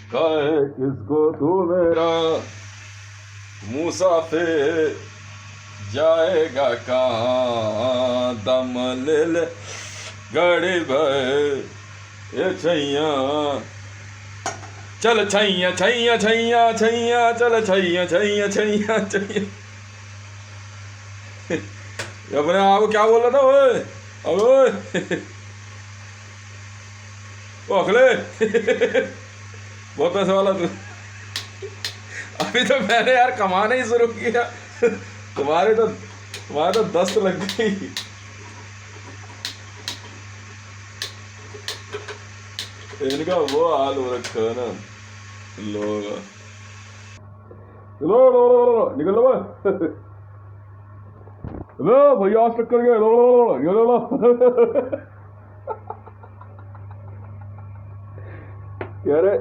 कहे किसको तू मेरा मुसाफिर, जाएगा कहाँ दम ले ले गाड़ी भर, ये छैया चल छैया छैया छैया छैया चल छैया छैया छैया छैया। अपने आप को क्या बोल रहा था ओए ओए ओ अखले बहुत पैसे वाला तू। अभी तो मैंने यार कमाना ही शुरू किया, तुम्हारे तो दस्त लग गई। इनका वो हाल हो रखा है ना लोग। लो लो लो लो निकल लो लो भैया आज टक्कर गए, लो लो लो निकल लो। कह रहे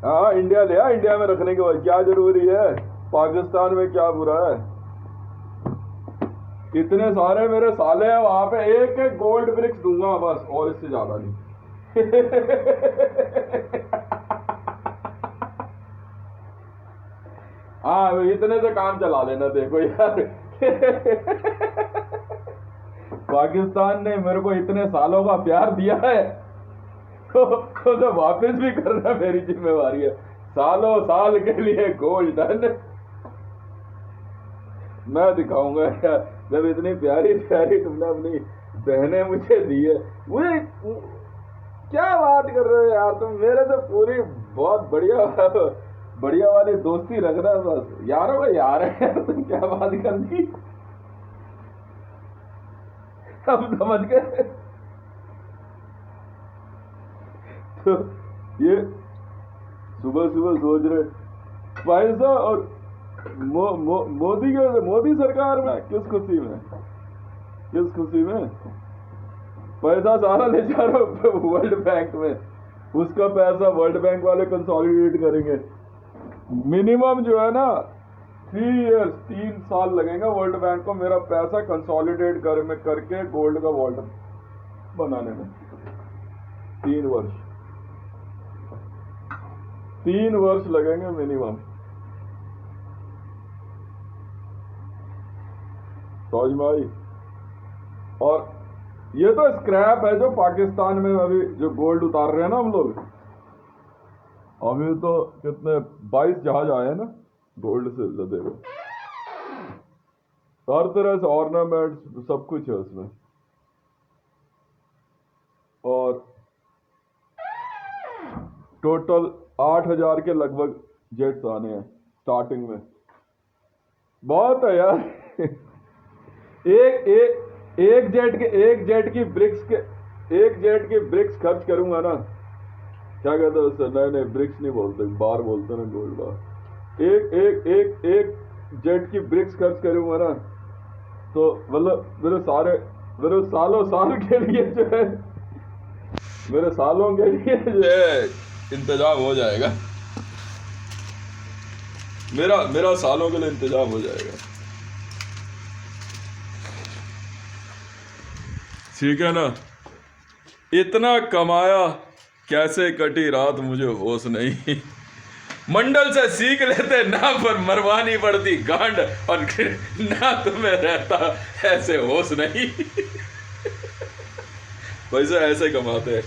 हाँ इंडिया ले आ, इंडिया में रखने के बाद क्या जरूरी है, पाकिस्तान में क्या बुरा है। इतने सारे मेरे साले हैं वहां पे, एक एक गोल्ड ब्रिक्स दूंगा बस, और इससे ज्यादा नहीं। हाँ इतने से काम चला लेना। देखो यार पाकिस्तान ने मेरे को इतने सालों का प्यार दिया है तो वापस भी करना मेरी जिम्मेवारी है। सालों साल के लिए गोल्ड धन मैं दिखाऊंगा यार, जब इतनी प्यारी प्यारी तुमने अपनी बहनें मुझे दी है। मुझे क्या बात कर रहे हो यार तुम, मेरे से पूरी बहुत बढ़िया बढ़िया वाली दोस्ती रखना, बस यारों का यार है। तुम क्या बात कर दी, हम समझ गए। तो ये सुबह सुबह सोच रहे पैसा और मोदी के, मोदी सरकार में किस खुशी में, किस खुशी में पैसा सारा ले जा रहा हूं वर्ल्ड बैंक में, उसका पैसा वर्ल्ड बैंक वाले कंसोलिडेट करेंगे। मिनिमम जो है ना 3 इयर्स 3 साल लगेगा वर्ल्ड बैंक को मेरा पैसा कंसोलिडेट करके गोल्ड का वॉल्ट बनाने में। 3 वर्ष लगेंगे मिनिमम। समझ में आई। और ये तो स्क्रैप है जो पाकिस्तान में अभी जो गोल्ड उतार रहे हैं ना हम लोग। अभी तो कितने 22 जहाज आए हैं ना गोल्ड से लदे हुए, हर तरह से ऑर्नामेंट्स सब कुछ है उसमें। और टोटल 8000 के लगभग जेट्स आने हैं स्टार्टिंग में। बहुत है यार। एक जेट की ब्रिक्स खर्च करूंगा ना, क्या कहते हैं उससे, नहीं ब्रिक्स नहीं बोलते, बार बोलते ना, गोल्ड बार। एक जेट की ब्रिक्स खर्च करूंगा ना, तो मतलब मेरे सालों साल के लिए जो है, मेरे सालों के लिए जो है इंतजाम हो जाएगा। मेरा सालों के लिए इंतजाम हो जाएगा। ठीक है ना। इतना कमाया, कैसे कटी रात मुझे होश नहीं। मंडल से सीख लेते ना, पर मरवानी पड़ती गांड, और ना तुम्हें रहता ऐसे होश नहीं। पैसा ऐसे कमाते हैं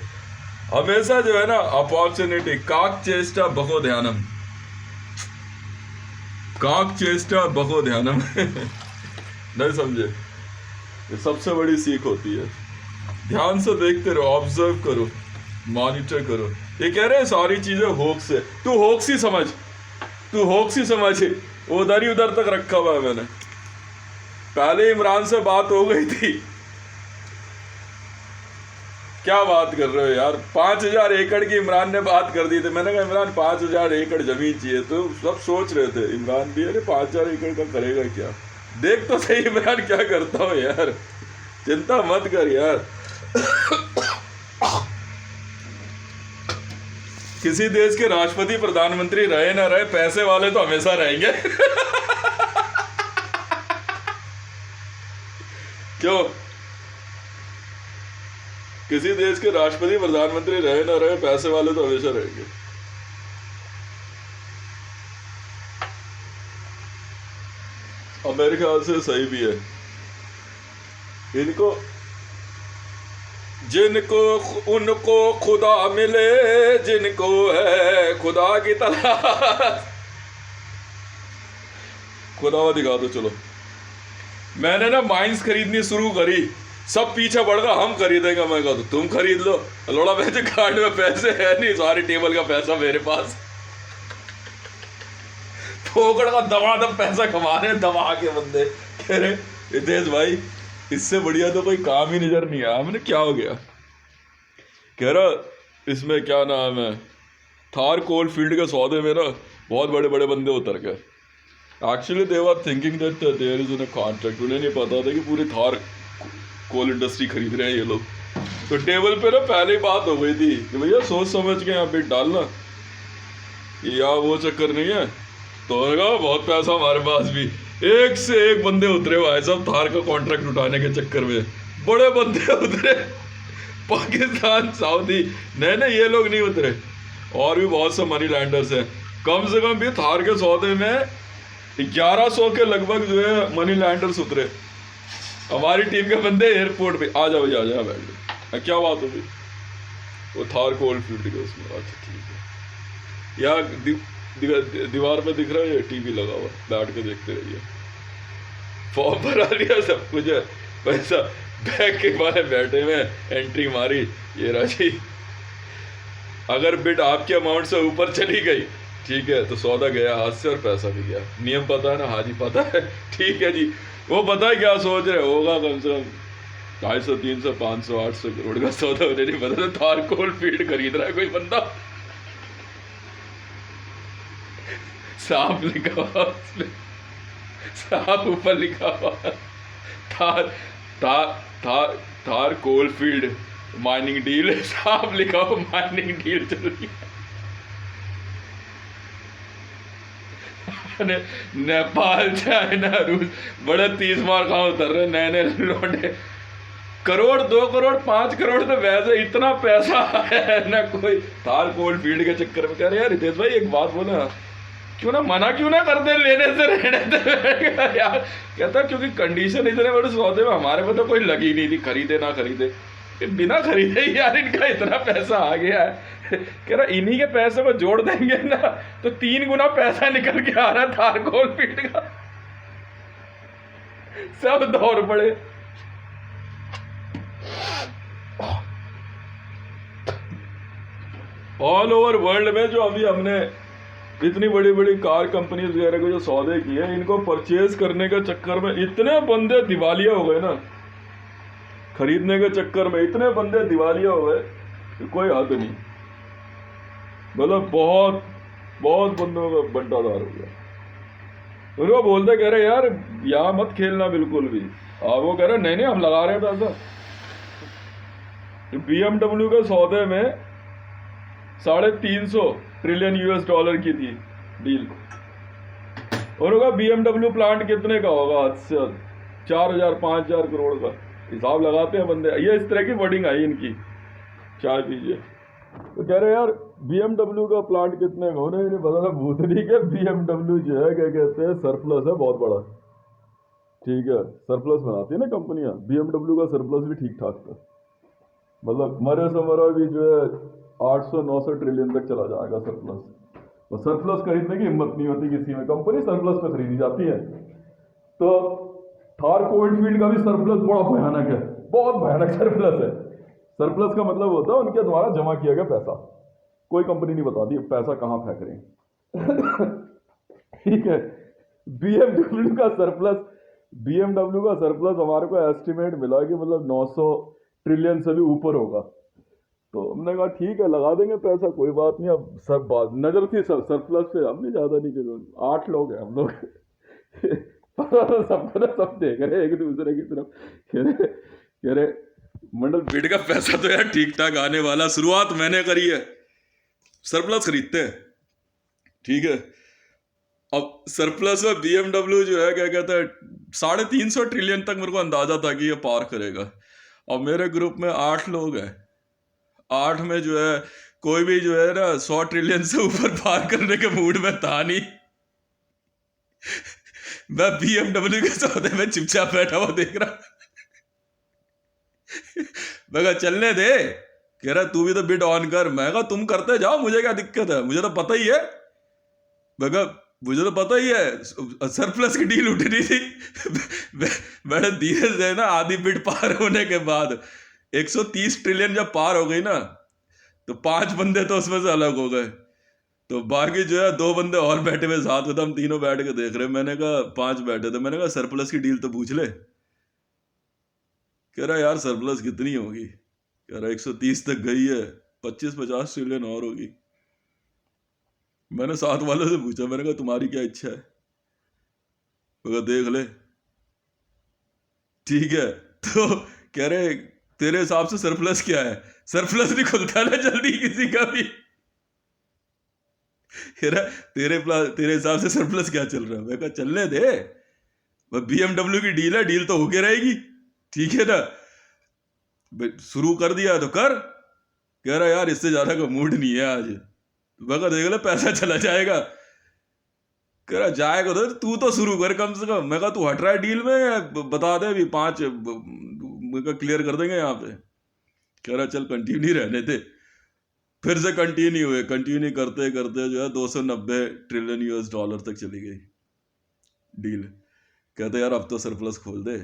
हमेशा जो है ना, अपॉर्चुनिटी काक चेष्टा बको ध्यानम, काक चेष्टा बको ध्यानम। नहीं समझे, ये सबसे बड़ी सीख होती है। ध्यान से देखते रहो, ऑब्जर्व करो, मॉनिटर करो। ये कह रहे हैं सारी चीजें होक्स है, तू होक्स ही समझ, तू होक्स ही समझ। उधर ही उधर तक रखा हुआ है मैंने। पहले इमरान से बात हो गई थी, क्या बात कर रहे हो यार, 5000 एकड़ की इमरान ने बात कर दी थी। मैंने कहा इमरान 5000 एकड़ जमीन चाहिए, तो सब सोच रहे थे इमरान भी, अरे 5000 एकड़ का करेगा क्या। देख तो सही इमरान क्या करता हूँ यार, चिंता मत कर यार। किसी देश के राष्ट्रपति प्रधानमंत्री रहे ना रहे, पैसे वाले तो हमेशा रहेंगे। क्यों, किसी देश के राष्ट्रपति प्रधानमंत्री रहे ना रहे, पैसे वाले तो हमेशा रहेंगे। और मेरे ख्याल से सही भी है। इनको जिनको उनको खुदा मिले, जिनको है खुदा की तलाश। खुदा दिखा दो। चलो मैंने ना माइंस खरीदनी शुरू करी, सब पीछे बढ़ गया हम खरीदेंगे। मैं कहा तो तुम खरीद लो। लोड़ा मेरे कार्ड में पैसे है नहीं, सारी टेबल का पैसा मेरे पास। फोकड़ का दबादब पैसा कमा रहे दबा के बंदे। कह रहे हितेश भाई इससे बढ़िया तो कोई काम ही नजर नहीं आया। मैंने क्या हो गया? कह रहा इसमें क्या नाम है, थार कोल फील्ड के सौदे में ना बहुत बड़े बड़े बंदे उतर गए। Actually they were thinking that there is in contract. उन्हें नहीं पता था कि पूरी थार कोल इंडस्ट्री खरीद रहे हैं ये लोग। तो टेबल पे ना पहले ही बात हो गई थी कि भैया सोच समझ के यहाँ पे डालना, या वो चक्कर नहीं है। तो बहुत पैसा हमारे पास भी। एक से एक बंदे उतरे हुए सब थार का कॉन्ट्रैक्ट उठाने के चक्कर में। बड़े बंदे उतरे, पाकिस्तान, सऊदी। नहीं ये लोग नहीं उतरे, और भी बहुत से मनी लैंडर्स हैं। कम से कम भी थार के सौदे में 1100 के लगभग जो है मनी लैंडर्स उतरे। हमारी टीम के बंदे एयरपोर्ट पे आ जाओ आ जाओ बैठ। क्या बात होगी? वो थार कोल फील्ड के उसमें। अच्छा ठीक है। यहाँ दीवार पे दिख रहा है, टीवी लगा हुआ, बैठ के देखते रहिए। फॉर्म भरा लिया, सब कुछ है, पैसा बैग के बारे बैठे हुए, एंट्री मारी, ये राशि। अगर बिड आपके अमाउंट से ऊपर चली गई, ठीक है, तो सौदा गया हाथ से और पैसा भी गया। नियम पता है ना? हाँ जी पता है। ठीक है जी। वो पता है क्या सोच रहे होगा, कम से कम 250, 300, 500, 800 करोड़ का सौदा उन्हें नहीं पता था थार कोल फील्ड खरीद रहा है कोई बंदा। साफ लिखा हुआ उसमें, साफ ऊपर लिखा हुआ Thar Thar Thar Thar coal field mining deal, साफ लिखा हुआ माइनिंग डील चल रही है। नेपाल, चाइना, रूस, बड़े 30 मार कहाँ उतर रहे नए नए लौटे। करोड़, 2 करोड़, 5 करोड़ तो वैसे इतना पैसा है ना कोई थार कोल फील्ड के चक्कर में। कह रहे यार रितेश भाई एक बात बोला, क्यों ना मना क्यों ना कर दे लेने से, रहने दे यार। कहता क्योंकि कंडीशन इतने बड़े सौदे में हमारे में तो कोई लगी नहीं थी, खरीदे ना खरीदे, बिना खरीदे ही यार इनका इतना पैसा आ गया है। कह रहा इन्हीं के पैसे को जोड़ देंगे ना तो 3 गुना पैसा निकल के आ रहा है थार कोल फील्ड का। सब दौड़ पड़े। ऑल ओवर वर्ल्ड में जो अभी हमने इतनी बड़ी बड़ी कार कंपनी वगैरह को जो सौदे किए, इनको परचेज करने के चक्कर में इतने बंदे दिवालिया हो गए ना, खरीदने के चक्कर में इतने बंदे दिवालिया हो गए कि कोई हद नहीं। मतलब बहुत बहुत बंदों का बंटाधार हो गया। उनको बोलते कह रहे यार यहाँ मत खेलना बिल्कुल भी। वो कह रहे नहीं हम लगा रहे हैं पैसा। BMW के सौदे में 350 ट्रिलियन US$ की थी डील। और होगा BMW प्लांट कितने का होगा? 4,000 5,000 करोड़ का हिसाब लगाते हैं बंदे। ये इस तरह की वर्डिंग आई इनकी। चाय पीजिए। तो कह रहे यार BMW का प्लांट कितने का? उन्हें नहीं पता था भूतनी के BMW जो है क्या कहते हैं सरप्लस है बहुत बड़ा। ठीक है, सरप्लस बनाती है ना कंपनियां। BMW का सरप्लस भी ठीक ठाक था, मतलब मरे से मरा भी जो है 800-900 ट्रिलियन तक चला जाएगा सरप्लस। और सरप्लस खरीदने की हिम्मत नहीं होती किसी में, कंपनी सरप्लस पे खरीदी जाती है। तो थार कोल फील्ड का भी सरप्लस बड़ा भयानक है, बहुत भयानक सरप्लस है। सरप्लस का मतलब होता है उनके द्वारा जमा किया गया पैसा। कोई कंपनी नहीं बताती पैसा कहाँ फेंक रहे हैं। ठीक है, BMW का सरप्लस हमारे को एस्टिमेट मिला कि मतलब 900 ट्रिलियन से भी ऊपर होगा। तो हमने कहा ठीक है लगा देंगे पैसा, कोई बात नहीं। अब सब बात नजर थी सब सरप्लस पे, हमने ज्यादा नहीं किया। 8 लोग हैं हम लोग। सबको सब देख रहे एक दूसरे की तरफ। कह रहे मंडल बिड का पैसा तो यार ठीक ठाक आने वाला, शुरुआत मैंने करी है, सरप्लस खरीदते हैं। ठीक है, अब सरप्लस में BMW जो है क्या कहता है 350 ट्रिलियन तक मेरे को अंदाजा था कि ये पार करेगा। और मेरे ग्रुप में 8 लोग हैं, 8 में जो है कोई भी जो है ना 100 ट्रिलियन से ऊपर पार करने के मूड में था नहीं। मैं BMW के सौदे में चुपचाप बैठा हुआ देख रहा। मैं कहा चलने दे। कह रहा तू भी तो बिड ऑन कर। मैं कहा तुम करते जाओ, मुझे क्या दिक्कत है, मुझे तो पता ही है। मैं कहा मुझे तो पता ही है सरप्लस की डील उठनी थी। मैंने धीरे से ना आधी बिड पार होने के बाद 130 ट्रिलियन जब पार हो गई ना, तो 5 बंदे तो उसमें से अलग हो गए। तो बाकी जो है 2 बंदे और बैठे हुए साथ में, तो हम तीनों बैठ के देख रहे। मैंने कहा 5 बैठे थे, मैंने कहा सरप्लस की डील तो पूछ ले। कह रहा यार सरप्लस कितनी होगी। कह रहा 130 तक गई है, 25-50 ट्रिलियन और होगी। मैंने साथ वालों से पूछा, मैंने कहा तुम्हारी क्या इच्छा है। वो देख ले। ठीक है, तो कह रहे तेरे हिसाब से सरप्लस क्या है। सरप्लस नहीं खुलता ना जल्दी किसी का भी। तेरे हिसाब से सरप्लस क्या चल रहा है। मैं कहा चलने दे, BMW की डील है, डील तो होके रहेगी, ठीक है ना। शुरू कर दिया तो कर। कह रहा यार इससे ज्यादा का मूड नहीं है आज। मैं कहा देख ले पैसा चला जाएगा। कह रहा जाएगा तो तू तो शुरू कर कम से कम। मैं कहा तू हट रहा है डील में, बता दे अभी 5 क्लियर कर देंगे यहाँ पे। कह रहा चल कंटिन्यू रहने दे। फिर से कंटिन्यू करते करते जो है 290 ट्रिलियन US डॉलर तक चली गई डील। कहते यार अब तो सरप्लस खोल दे।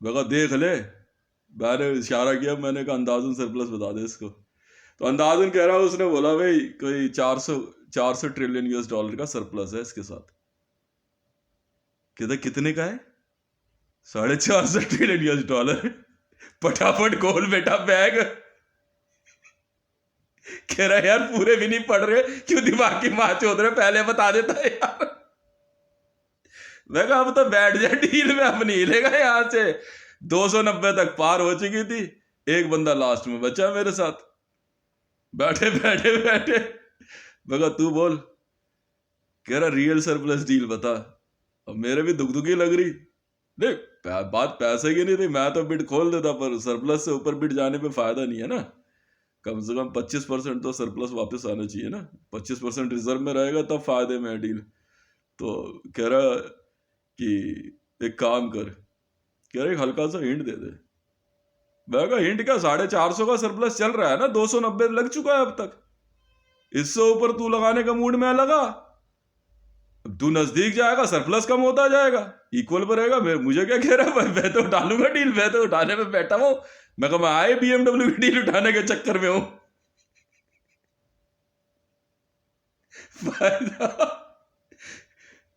मैं कहा देख ले। मैंने इशारा किया, मैंने कहा अंदाजन सरप्लस बता दे इसको। तो अंदाजन कह रहा है, उसने बोला भाई कोई 400 ट्रिलियन US डॉलर का सरप्लस है इसके साथ। कहते कितने का है। 450 ट्रिलियन US डॉलर। फटाफट खोल बेटा बैग। कह रहा यार पूरे भी नहीं पढ़ रहे, क्यों दिमाग की माँ चोद रहे, पहले बता देता है यार। मैं कहा अब तो बैठ जा डील में, अब नहीं हिलेगा यहां से। 290 तक पार हो चुकी थी, एक बंदा लास्ट में बचा मेरे साथ। बैठे बैठे बैठे मैं कहा तू बोल। कह रहा रियल सरप्लस डील बता। अब मेरे भी दुखी लग रही। देख बात पैसे की नहीं थी, मैं तो बिड खोल देता, पर सरप्लस से ऊपर बिड जाने पे फायदा नहीं है ना। कम से कम 25% तो सरप्लस वापस आना चाहिए ना। 25% रिजर्व में रहेगा तब फायदे में है डील। तो कह रहा कि एक काम कर। कह रहा एक हल्का सा हिंट दे दे। मैं कहा हिंट क्या, 450 का सरप्लस चल रहा है ना, 290 लग चुका है अब तक। इससे ऊपर तू लगाने का मूड में लगा, तू नजदीक जाएगा सरप्लस कम होता जाएगा, इक्वल पर रहेगा। मुझे क्या कह रहा है, मैं तो उठा लूंगा डील, मैं तो उठाने में बैठा हूं। मैं कहा मैं आए BMW की डील उठाने के चक्कर में हूं।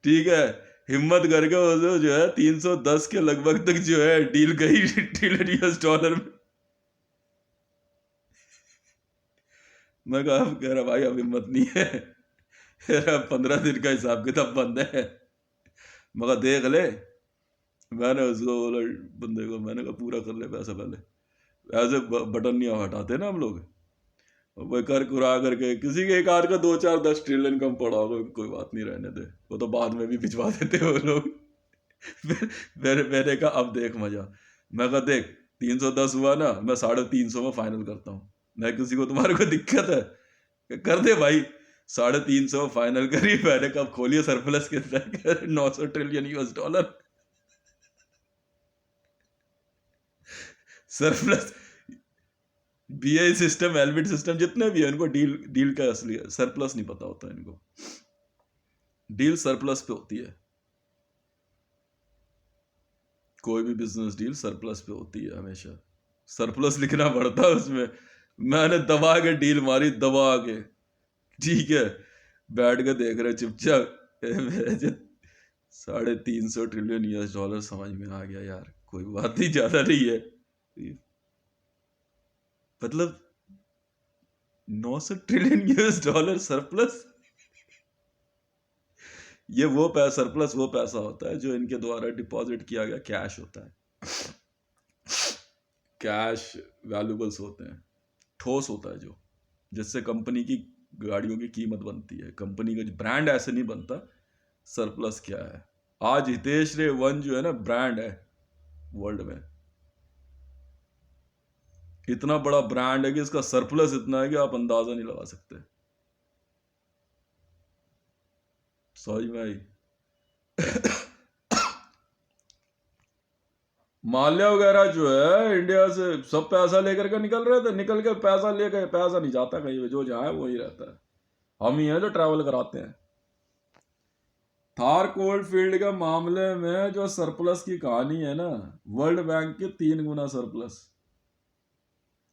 ठीक है, हिम्मत करके वो जो है 310 के लगभग तक जो है डील गई ट्रिलियन US डॉलर में। मैं कहा कह रहा भाई अब हिम्मत नहीं है, 15 दिन का हिसाब किताब बंद है। मगर देख ले। मैंने उसको बोला बंदे को, मैंने कहा पूरा कर ले पैसा पहले। ऐसे बटन नहीं हटाते ना हम लोग, वो कर कुरा करके किसी के एक आध का 2-4-10 ट्रिलियन कम पड़ा होगा, कोई बात नहीं रहने दे, वो तो बाद में भी भिजवा देते वो लोग। मैंने कहा अब देख मजा। मैं कहा देख 310 हुआ ना, मैं 350 में फाइनल करता हूँ। मैं किसी को तुम्हारे को दिक्कत है कर दे भाई। 350 फाइनल करी। मैंने कब खोलिए सरप्लस के अंदर 900 trillion US dollar surplus. BI system, Elbit system, जितने भी है इनको डील का असली सरप्लस नहीं पता होता इनको। डील सरप्लस पे होती है, कोई भी बिजनेस डील सरप्लस पे होती है हमेशा। सरप्लस लिखना पड़ता है उसमें। मैंने दबा के डील मारी, दबा के। ठीक है, बैठ के देख रहे चुपचाप। 350 ट्रिलियन US डॉलर समझ में आ गया यार, कोई बात नहीं, ज्यादा नहीं है। मतलब 900 ट्रिलियन US डॉलर सरप्लस। ये वो पैसा, सरप्लस वो पैसा होता है जो इनके द्वारा डिपॉजिट किया गया कैश होता है। कैश वैल्यूबल्स होते हैं, ठोस होता है जो, जिससे कंपनी की गाड़ियों की कीमत बनती है। कंपनी का ब्रांड ऐसे नहीं बनता। सरप्लस क्या है, आज हितेश रे 1 जो है ना ब्रांड है वर्ल्ड में, इतना बड़ा ब्रांड है कि इसका सरप्लस इतना है कि आप अंदाजा नहीं लगा सकते। समझ में आई। माल्या वगैरह जो है इंडिया से सब पैसा लेकर के निकल रहे थे, निकल के पैसा लेकर, पैसा नहीं जाता कहीं पे, जो जाए वही रहता है। हम ही हैं जो ट्रैवल कराते हैं। थार कोल्ड फील्ड के मामले में जो सरप्लस की कहानी है ना, वर्ल्ड बैंक के 3 गुना सरप्लस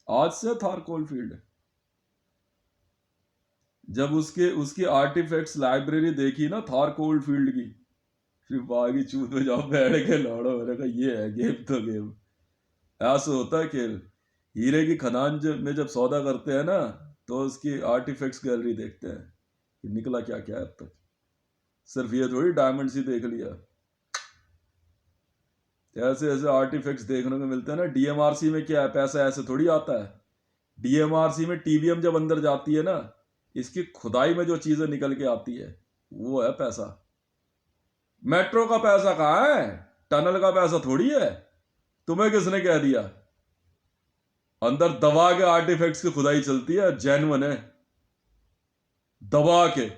आज से थार कोल्ड फील्ड। जब उसकी आर्टिफैक्ट्स लाइब्रेरी देखी ना थार कोल्ड फील्ड की, फिर बागी चूत में जाओ बैठ के लौड़ो, मैंने कहा ये है गेम तो गेम। ऐसा होता है खेल। हीरे की खदान में जब सौदा करते हैं ना, तो उसकी आर्टिफैक्ट्स गैलरी देखते हैं कि निकला क्या क्या है अब तक। सिर्फ ये थोड़ी डायमंड्स ही देख लिया, ऐसे ऐसे आर्टिफैक्ट्स देखने को मिलते हैं ना। डीएमआरसी में क्या है, पैसा ऐसे थोड़ी आता है। डीएमआरसी में टीवीएम जब अंदर जाती है ना, इसकी खुदाई में जो चीजें निकल के आती है वो है पैसा। मेट्रो का पैसा कहाँ है, टनल का पैसा थोड़ी है। तुम्हें किसने कह दिया? अंदर दबा के आर्टिफैक्ट्स की खुदाई चलती है, जेन्युइन है, दबा के।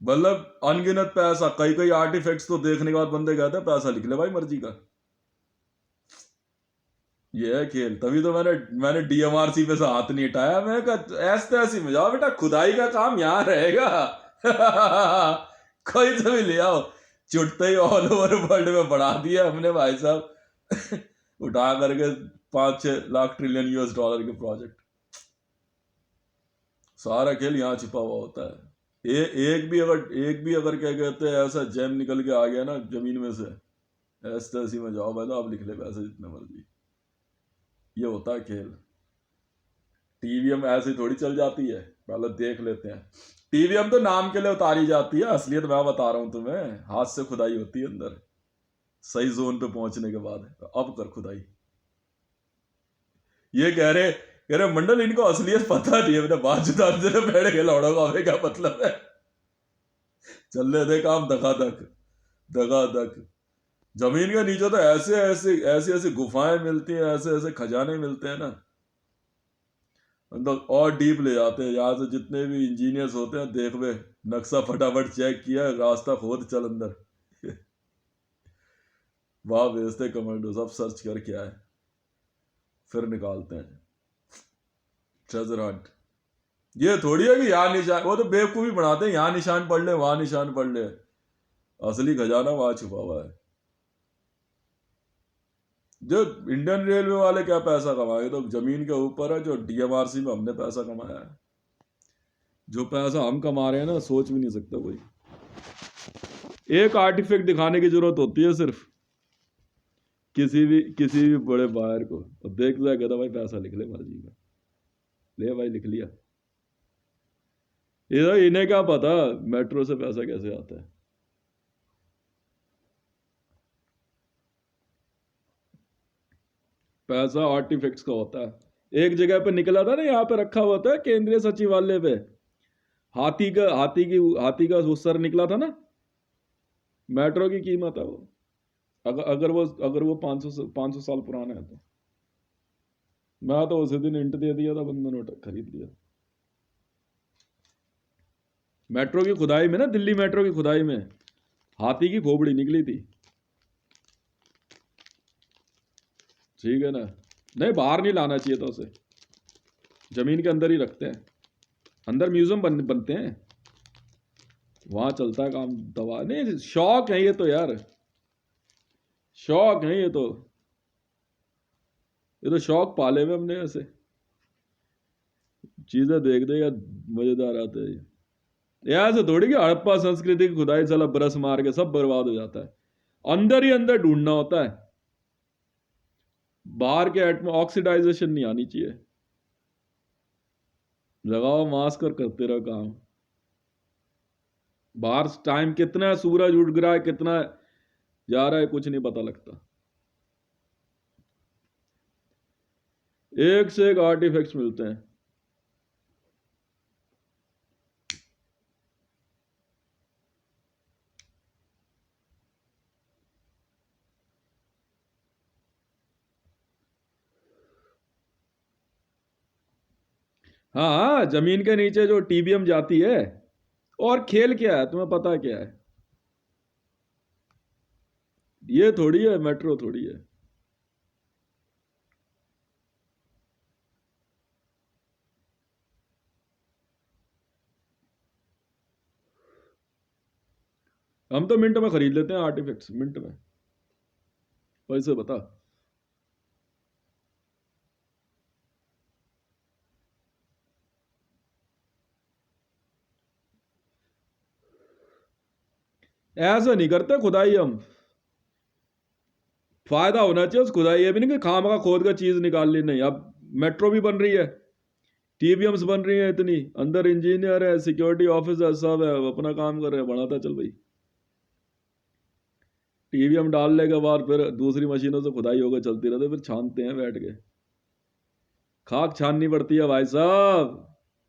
मतलब अनगिनत पैसा, कई कई आर्टिफैक्ट्स तो देखने के बाद बंदे कहते हैं पैसा लिख ले भाई मर्जी का। ये है खेल। तभी तो मैंने डीएमआरसी पे से हाथ नहीं हटाया। मैं ऐसे ऐसी में जाओ बेटा, खुदाई का काम यहां रहेगा। कोई तो भी ले आओ। चुटते ही ऑल ओवर वर्ल्ड में बढ़ा दिया हमने भाई साहब। उठा करके 5-6 लाख ट्रिलियन यूएस डॉलर के प्रोजेक्ट। सारा खेल यहाँ छिपा हुआ होता है। एक भी अगर क्या कहते हैं ऐसा जेम निकल के आ गया ना जमीन में से, ऐसे ऐसी में जाओ भाई साहब, आप लिख ले पैसे जितने मर्जी। ये होता है खेल। टीवीएम ऐसे थोड़ी चल जाती है, पहले देख लेते हैं। टीवीएम तो नाम के लिए उतारी जाती है, असलियत मैं बता रहा हूं तुम्हें, हाथ से खुदाई होती है अंदर। सही जोन पे पहुंचने के बाद अब कर खुदाई। ये कह रहे मंडल इनको असलियत पता नहीं है। मैंने बात जुदा बैठ के लौड़ोगा, हमें क्या मतलब है। चलने दे काम धक जमीन के नीचे तो ऐसे गुफाएं मिलती हैं, ऐसे ऐसे खजाने मिलते हैं ना, मतलब और डीप ले जाते हैं। यहाँ से जितने भी इंजीनियर्स होते हैं, देख वे नक्शा फटाफट चेक किया, रास्ता खोद चल अंदर। वहां भेजते कमांडो, सब सर्च करके आए, फिर निकालते हैं ट्रेजर हंट। ये थोड़ी है कि यहाँ निशान, वो तो बेवकूफी बनाते हैं, यहाँ निशान पढ़ ले वहां निशान पढ़ ले, असली खजाना वहां छुपा हुआ है। जो इंडियन रेलवे वाले क्या पैसा कमाए, तो जमीन के ऊपर है। जो डीएमआरसी में हमने पैसा कमाया है, जो पैसा हम कमा रहे हैं ना, सोच भी नहीं सकता कोई। एक आर्टिफैक्ट दिखाने की जरूरत होती है सिर्फ, किसी भी बड़े बायर को, और देख लिया, कहता भाई पैसा लिख ले मर्जी का, ले भाई लिख लिया। इन्हें क्या पता मेट्रो से पैसा कैसे आता है। पैसा आर्टिफैक्ट्स का होता है। एक जगह पे निकला था ना, यहाँ पे रखा हुआ था केंद्रीय सचिवालय पे, हाथी का वो सर निकला था ना। मेट्रो की कीमत है वो, अगर वो 500 साल पुराना है तो। मैं तो उसी दिन इंट दे दिया था, बंदे ने खरीद लिया। मेट्रो की खुदाई में ना, दिल्ली मेट्रो की खुदाई में हाथी की खोपड़ी निकली थी। ठीक है ना, नहीं बाहर नहीं लाना चाहिए था उसे, जमीन के अंदर ही रखते हैं। अंदर म्यूजियम बनते हैं, वहां चलता है काम। दवा नहीं, शौक है ये तो यार, शौक है ये तो शौक पाले हुए हमने ऐसे चीजें देख दे यार, मजेदार आते हैं। यार ऐसे थोड़ी कि हड़प्पा संस्कृति की खुदाई साला बरस मार के सब बर्बाद हो जाता है। अंदर ही अंदर ढूंढना होता है, बाहर के ऑक्सीडाइजेशन नहीं आनी चाहिए। लगाओ मास्क और करते रहो काम। बाहर टाइम कितना है, सूरज उठ रहा है, कितना जा रहा है, कुछ नहीं पता लगता। एक से एक आर्टिफैक्ट्स मिलते हैं। हाँ, जमीन के नीचे जो टीबीएम जाती है, और खेल क्या है तुम्हें पता क्या है? ये थोड़ी है मेट्रो, थोड़ी है। हम तो मिनट में खरीद लेते हैं आर्टिफैक्ट्स, मिनट में। पैसे बता। ऐसा नहीं करते खुदाई हम। फायदा होना चाहिए उस खुदाई, ये भी नहीं कि खाम का खोद का चीज निकाल ली। नहीं, अब मेट्रो भी बन रही है, टीवीएम्स बन रही है, इतनी अंदर इंजीनियर है, सिक्योरिटी ऑफिसर सब है, वो अपना काम कर रहे हैं, बढ़ाता चल भाई। टीवीएम डालने के बाद फिर दूसरी मशीनों से खुदाई होकर चलती रहती है, फिर छानते हैं बैठ के। खाक छाननी पड़ती है भाई साहब,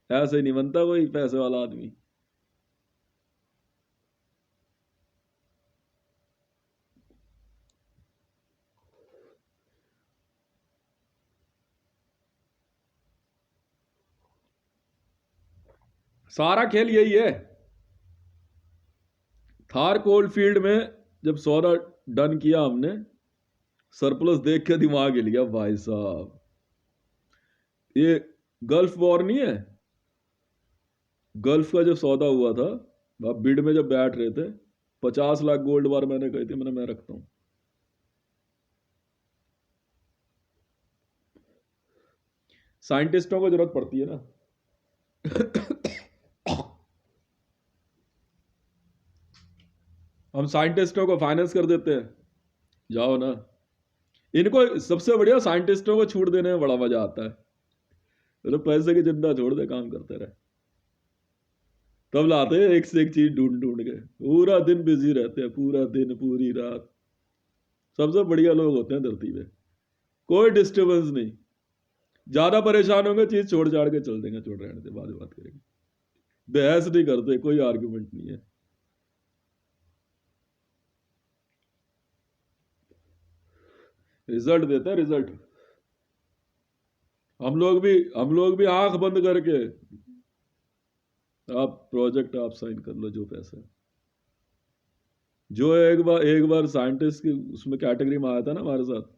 ऐसे नहीं बनता कोई पैसे वाला आदमी। सारा खेल यही है। थार कोल्ड फील्ड में जब सौदा डन किया हमने, सरप्लस देख के दिमाग हिल गया भाई साहब। ये गल्फ वॉर नहीं है, गल्फ का जब सौदा हुआ था, आप बिड में जब बैठ रहे थे, 50 लाख गोल्ड बार मैंने कही थी, मैं रखता हूं। साइंटिस्टों को जरूरत पड़ती है ना। हम साइंटिस्टों को फाइनेंस कर देते हैं, जाओ ना। इनको सबसे बढ़िया साइंटिस्टों को छूट देने में बड़ा मजा आता है। तो पैसे की चिंता छोड़ दे, काम करते रहे। तब लाते हैं एक से एक चीज ढूंढ ढूंढ के, पूरा दिन बिजी रहते हैं, पूरा दिन पूरी रात। सबसे बढ़िया लोग होते हैं धरती पे, कोई डिस्टरबेंस नहीं। ज्यादा परेशान होंगे, चीज छोड़ छाड़ के चल देंगे, छोड़ रहने दे, बाद में बात करेंगे। बहस नहीं करते, कोई आर्गुमेंट नहीं है। रिजल्ट देते हैं, रिजल्ट। हम लोग भी आंख बंद करके, आप प्रोजेक्ट आप साइन कर लो, जो पैसा। जो एक बार साइंटिस्ट की उसमें कैटेगरी में आया था ना हमारे साथ,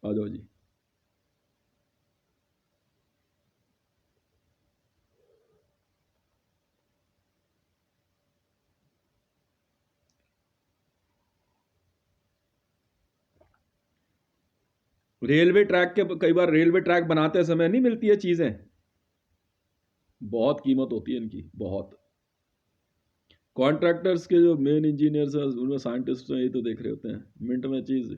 आ जाओ जी। रेलवे ट्रैक के, कई बार रेलवे ट्रैक बनाते समय नहीं मिलती है चीजें, बहुत कीमत होती है इनकी, बहुत। कॉन्ट्रैक्टर्स के जो मेन इंजीनियर्स हैं, उनमें साइंटिस्ट हैं, ये तो देख रहे होते हैं मिनट में चीज।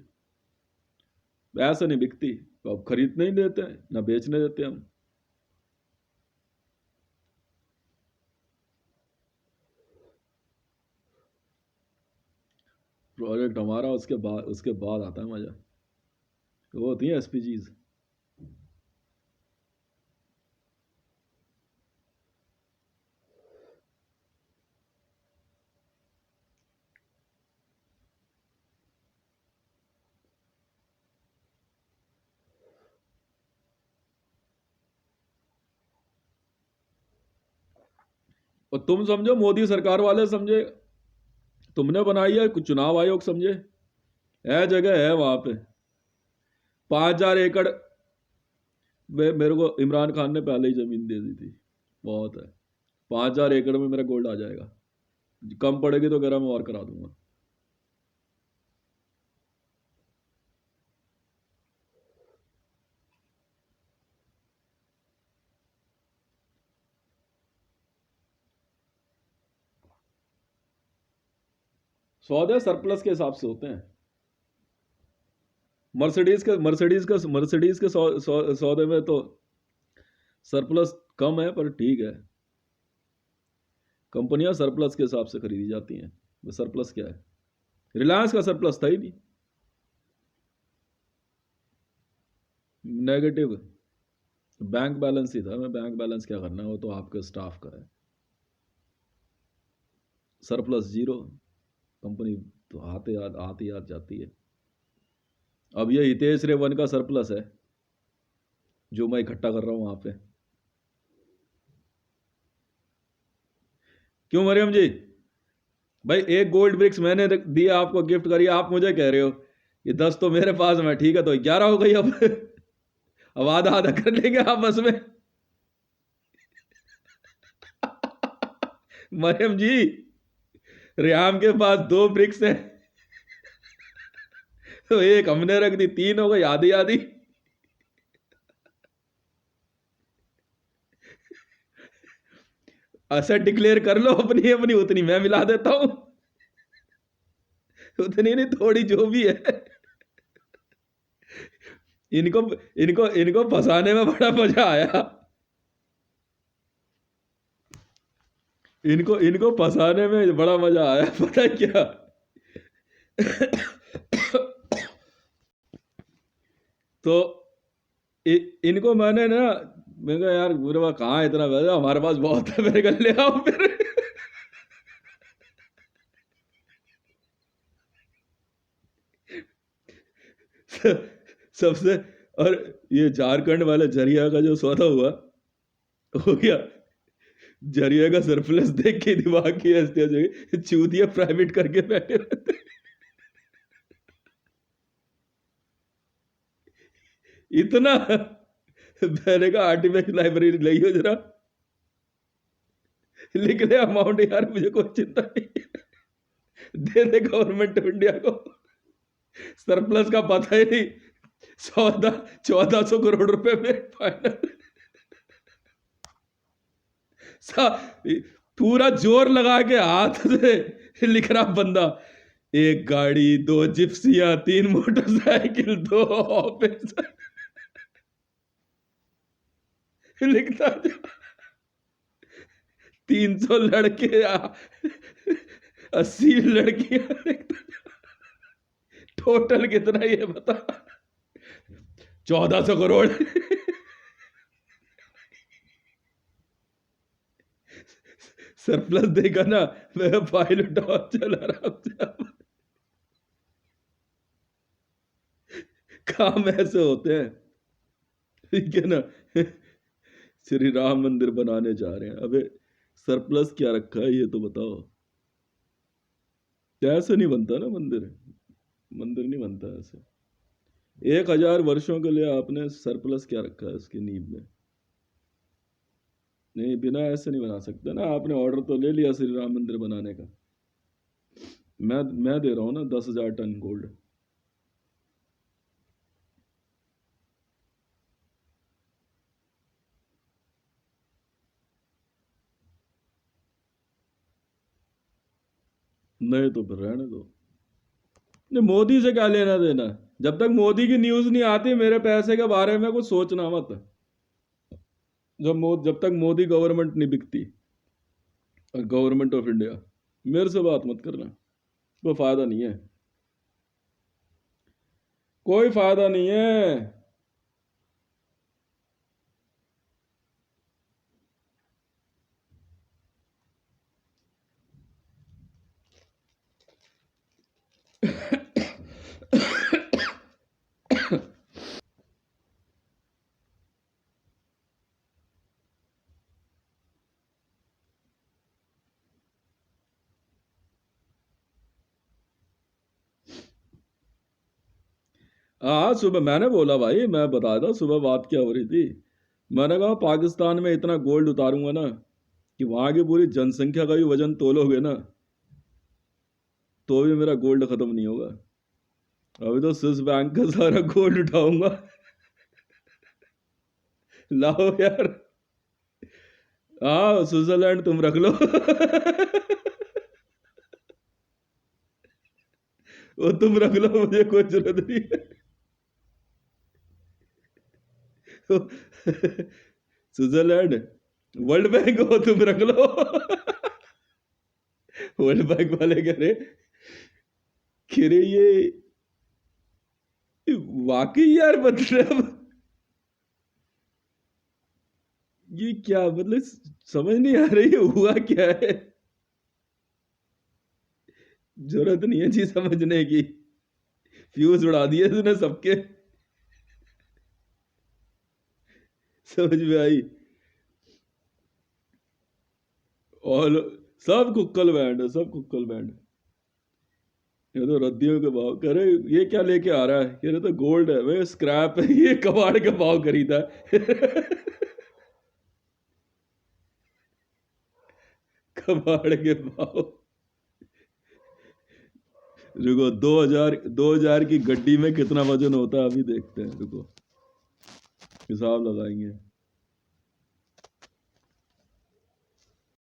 ऐसे नहीं बिकती, तो अब खरीदने ही देते हैं ना, बेचने देते हैं हम। प्रोजेक्ट हमारा, उसके बाद आता है मजा। तो वो होती है एसपीजीज। और तुम समझो मोदी सरकार वाले समझे, तुमने बनाई है कुछ चुनाव आयोग समझे, है जगह है वहां पे। 5,000 एकड़ मेरे को इमरान खान ने पहले ही जमीन दे दी थी, बहुत है। 5,000 एकड़ में मेरा गोल्ड आ जाएगा, कम पड़ेगी तो गर्म और करा दूंगा। सौदे सरप्लस के हिसाब से होते हैं। मर्सिडीज के में तो सरप्लस कम है, पर ठीक है। कंपनियां सरप्लस के हिसाब से खरीदी जाती हैं। वो सरप्लस क्या है? रिलायंस का सरप्लस था ही नहीं, नेगेटिव बैंक बैलेंस ही था। मैं बैंक बैलेंस क्या करना है, वो तो आपके स्टाफ का है। सरप्लस जीरो, कंपनी तो आती याद जाती है। अब ये हितेश रेवन का सरप्लस है, जो मैं इकट्ठा कर रहा हूं वहां पे। क्यों मरियम जी? भाई एक गोल्ड ब्रिक्स मैंने दिया आपको, गिफ्ट करिए, आप मुझे कह रहे हो ये 10 तो मेरे पास में, ठीक है तो 11 हो गई अब। अब आधा आधा कर लेंगे आपस में। मरियम जी, रेहाम के पास 2 ब्रिक्स हैं, तो एक हमने रख दी, 3 हो गई, आधी आधी। असेट डिक्लेयर कर लो अपनी अपनी, उतनी मैं मिला देता हूं, उतनी नहीं थोड़ी जो भी है। इनको इनको इनको फंसाने में बड़ा मजा आया, इनको इनको फंसाने में बड़ा मजा आया, पता है क्या? तो इनको मैंने ना, मैं कहा यार मेरे पास कहाँ है इतना पैसा, हमारे पास बहुत है, मेरे घर ले आओ फिर। सबसे, और ये झारखंड वाले झरिया का जो सौदा हुआ, हो गया, झरिया का सरप्लस देख के दिमाग की हंसते हंसते चूतिया प्राइवेट करके बैठे रहते। इतना, मैंने कहा आर्टिफैक्ट लाइब्रेरी लाई हो जरा, लिख ले अमाउंट यार, मुझे कोई चिंता नहीं, दे दे गवर्नमेंट ऑफ इंडिया को, सरप्लस का पता ही नहीं, 1400 रुपए में फाइनल। पूरा जोर लगा के हाथ से लिख रहा बंदा, 1 गाड़ी, 2 जिप्सियां, 3 मोटरसाइकिल, 2 ऑफिस, लिखता जा, 300 लड़के, 80 लड़कियां, लिखता जा, टोटल कितना ये बता, 1400 करोड़। सरप्लस देखा ना, मैं फाइल उठा चला आराम से। काम ऐसे होते हैं, ठीक है ना? श्री राम मंदिर बनाने जा रहे हैं, अबे सरप्लस क्या रखा है ये तो बताओ। ऐसे नहीं बनता ना मंदिर, मंदिर नहीं बनता ऐसे। 1000 वर्षों के लिए आपने सरप्लस क्या रखा है उसकी नींव में? नहीं, बिना ऐसे नहीं बना सकते ना, आपने ऑर्डर तो ले लिया श्री राम मंदिर बनाने का, मैं दे रहा हूं ना 10,000 टन गोल्ड। नहीं तो फिर रहने दो। नहीं, मोदी से क्या लेना देना, जब तक मोदी की न्यूज नहीं आती मेरे पैसे के बारे में कुछ सोचना मत। जब तक मोदी गवर्नमेंट नहीं बिकती, गवर्नमेंट ऑफ इंडिया, मेरे से बात मत करना, कोई फायदा नहीं है, कोई फायदा नहीं है। हाँ, सुबह मैंने बोला भाई, मैं बताया था सुबह बात क्या हो रही थी, मैंने कहा पाकिस्तान में इतना गोल्ड उतारूंगा ना कि वहां की पूरी जनसंख्या का भी वजन तोलोगे ना तो भी मेरा गोल्ड खत्म नहीं होगा। अभी तो स्विस बैंक का सारा गोल्ड उठाऊंगा। लाओ यार, हाँ स्विट्जरलैंड तुम रख लो। वो तुम रख लो, मुझे कोई जरूरत नहीं है। स्विट्जरलैंड, वर्ल्ड बैंक हो तुम रख लो। वर्ल्ड बैंक वाले कह रहे कि रे ये वाकई यार, मतलब ये क्या, मतलब समझ नहीं आ रही है हुआ क्या है। जरूरत नहीं है जी समझने की, फ्यूज उड़ा दिए तूने सबके, समझ में आई। ऑल सब कुक्कल बैंड है, सब कुक्कल बैंड। ये तो रद्दियों के भाव करे। ये क्या लेके आ रहा है? ये तो गोल्ड है, वे स्क्रैप है। ये कबाड़ के भाव खरीदा है। कबाड़ के भाव। रुको, 2000 की गड्डी में कितना वजन होता है अभी देखते हैं, रुको हिसाब लगाएंगे।